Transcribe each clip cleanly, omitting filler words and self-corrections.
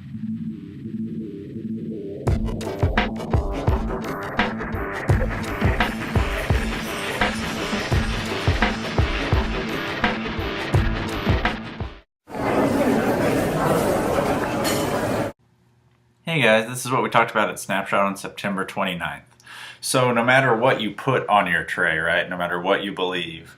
Hey guys, this is what we talked about at Snapshot on September 29th. So no matter what you put on your tray, right, no matter what you believe,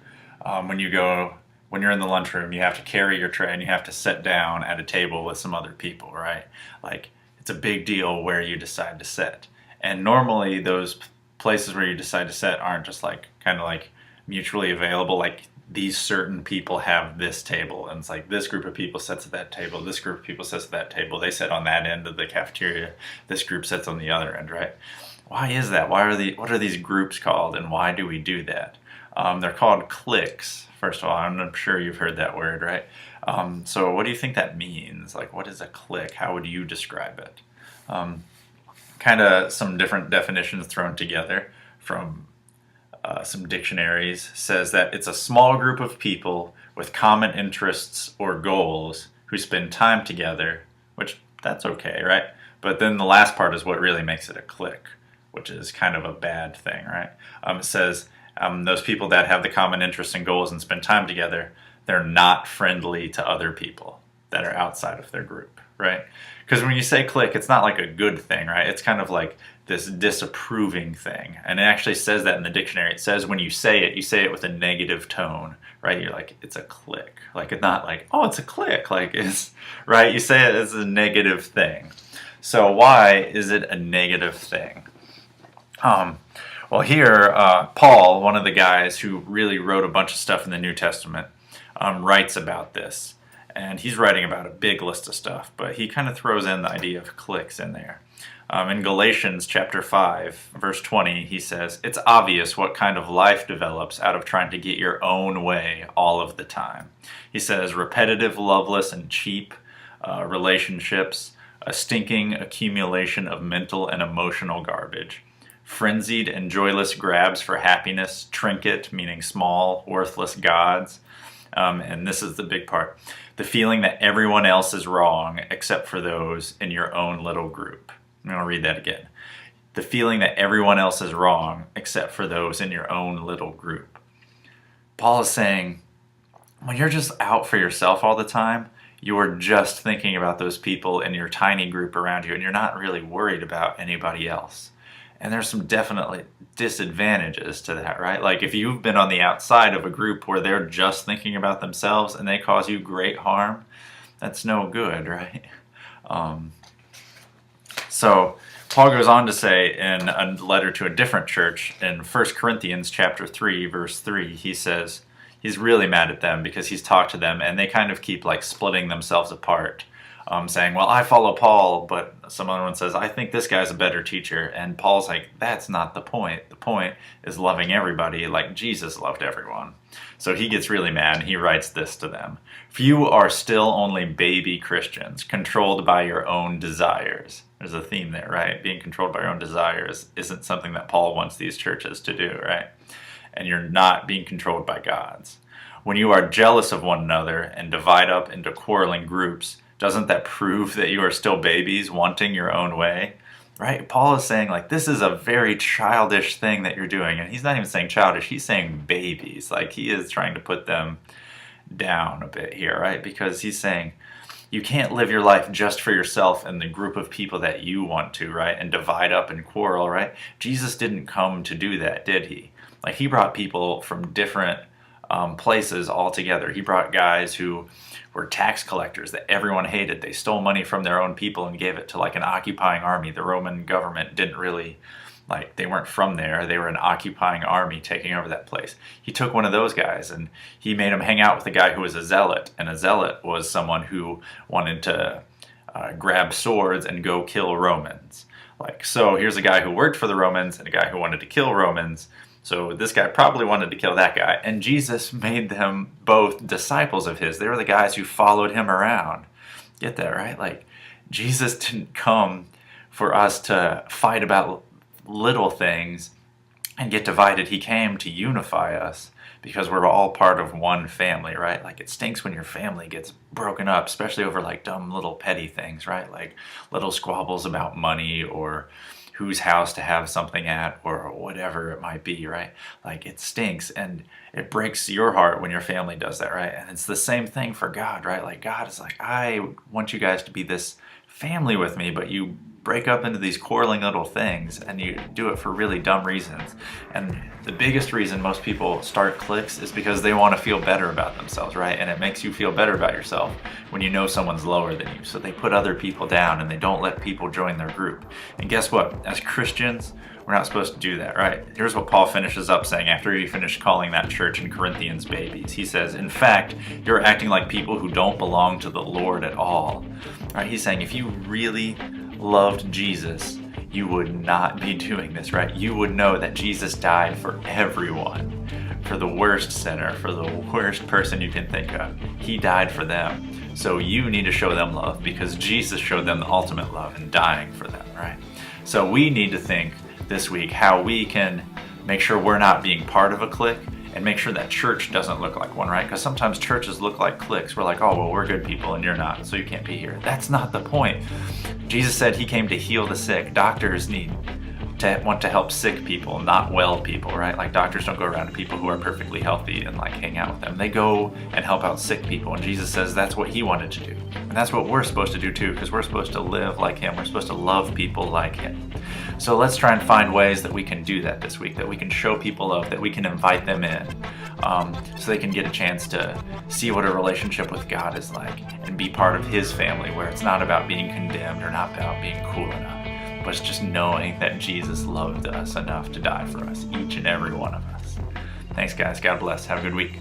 when you're in the lunchroom, you have to carry your tray and you have to sit down at a table with some other people, right? Like, it's a big deal where you decide to sit. And normally those places where you decide to sit aren't just like, kind of like mutually available, like these certain people have this table, and it's like this group of people sits at that table, this group of people sits at that table, they sit on that end of the cafeteria, this group sits on the other end, right? Why is that? What are these groups called, and why do we do that? They're called cliques. First of all, I'm sure you've heard that word, right? So what do you think that means? Like, what is a clique? How would you describe it? Kind of some different definitions thrown together from some dictionaries. Says that it's a small group of people with common interests or goals who spend time together, which that's okay, right? But then the last part is what really makes it a clique, which is kind of a bad thing, right? It says those people that have the common interests and goals and spend time together, they're not friendly to other people that are outside of their group, right? Because when you say clique, it's not like a good thing, right? It's kind of like this disapproving thing. And it actually says that in the dictionary. It says when you say it with a negative tone, right? You're like, it's a clique. Like, it's not like, oh, it's a clique. Like, it's, right? You say it as a negative thing. So why is it a negative thing? Well, here, Paul, one of the guys who really wrote a bunch of stuff in the New Testament, writes about this. And he's writing about a big list of stuff, but he kind of throws in the idea of cliques in there. In Galatians chapter 5, verse 20, he says, "It's obvious what kind of life develops out of trying to get your own way all of the time." He says, repetitive, loveless, and cheap relationships, a stinking accumulation of mental and emotional garbage, frenzied and joyless grabs for happiness, trinket, meaning small, worthless gods, and this is the big part, the feeling that everyone else is wrong except for those in your own little group. I'm going to read that again. The feeling that everyone else is wrong except for those in your own little group. Paul is saying, when you're just out for yourself all the time, you're just thinking about those people in your tiny group around you, and you're not really worried about anybody else. And there's some definitely disadvantages to that, right? Like, if you've been on the outside of a group where they're just thinking about themselves and they cause you great harm, that's no good, right? So Paul goes on to say in a letter to a different church in 1 Corinthians chapter 3, verse 3, he says he's really mad at them because he's talked to them and they kind of keep like splitting themselves apart. Saying, well, I follow Paul, but some other one says, I think this guy's a better teacher. And Paul's like, that's not the point. The point is loving everybody like Jesus loved everyone. So he gets really mad and he writes this to them. "Few are still only baby Christians, controlled by your own desires." There's a theme there, right? Being controlled by your own desires isn't something that Paul wants these churches to do, right? And you're not being controlled by God's. "When you are jealous of one another and divide up into quarreling groups, doesn't that prove that you are still babies wanting your own way?" Right? Paul is saying, like, this is a very childish thing that you're doing. And he's not even saying childish, he's saying babies. Like, he is trying to put them down a bit here, right? Because he's saying, you can't live your life just for yourself and the group of people that you want to, right? And divide up and quarrel, right? Jesus didn't come to do that, did he? Like, he brought people from different places all together. He brought guys who were tax collectors that everyone hated. They stole money from their own people and gave it to like an occupying army. The Roman government didn't really, like, they weren't from there. They were an occupying army taking over that place. He took one of those guys and he made him hang out with a guy who was a zealot. And a zealot was someone who wanted to grab swords and go kill Romans. Like, so here's a guy who worked for the Romans and a guy who wanted to kill Romans. So this guy probably wanted to kill that guy. And Jesus made them both disciples of his. They were the guys who followed him around. Get that, right? Like, Jesus didn't come for us to fight about little things and get divided. He came to unify us because we're all part of one family, right? Like, it stinks when your family gets broken up, especially over like dumb little petty things, right? Like little squabbles about money or whose house to have something at or whatever it might be, right? Like, it stinks and it breaks your heart when your family does that, right? And it's the same thing for God, right? Like, God is like, I want you guys to be this family with me, but you break up into these quarreling little things and you do it for really dumb reasons. And the biggest reason most people start cliques is because they want to feel better about themselves, right? And it makes you feel better about yourself when you know someone's lower than you. So they put other people down and they don't let people join their group. And guess what? As Christians, we're not supposed to do that, right? Here's what Paul finishes up saying after he finished calling that church in Corinthians babies. He says, in fact, you're acting like people who don't belong to the Lord at all. Right? He's saying if you really loved Jesus, you would not be doing this, right? You would know that Jesus died for everyone, for the worst sinner, for the worst person you can think of. He died for them. So you need to show them love because Jesus showed them the ultimate love in dying for them, right? So we need to think this week how we can make sure we're not being part of a clique and make sure that church doesn't look like one, right? Because sometimes churches look like cliques. We're like, oh, well, we're good people and you're not, so you can't be here. That's not the point. Jesus said he came to heal the sick. Doctors want to help sick people, not well people, right? Like, doctors don't go around to people who are perfectly healthy and like hang out with them. They go and help out sick people. And Jesus says that's what he wanted to do. And that's what we're supposed to do too, because we're supposed to live like him. We're supposed to love people like him. So let's try and find ways that we can do that this week, that we can show people love, that we can invite them in, so they can get a chance to see what a relationship with God is like and be part of his family, where it's not about being condemned or not about being cool enough, but it's just knowing that Jesus loved us enough to die for us, each and every one of us. Thanks, guys. God bless. Have a good week.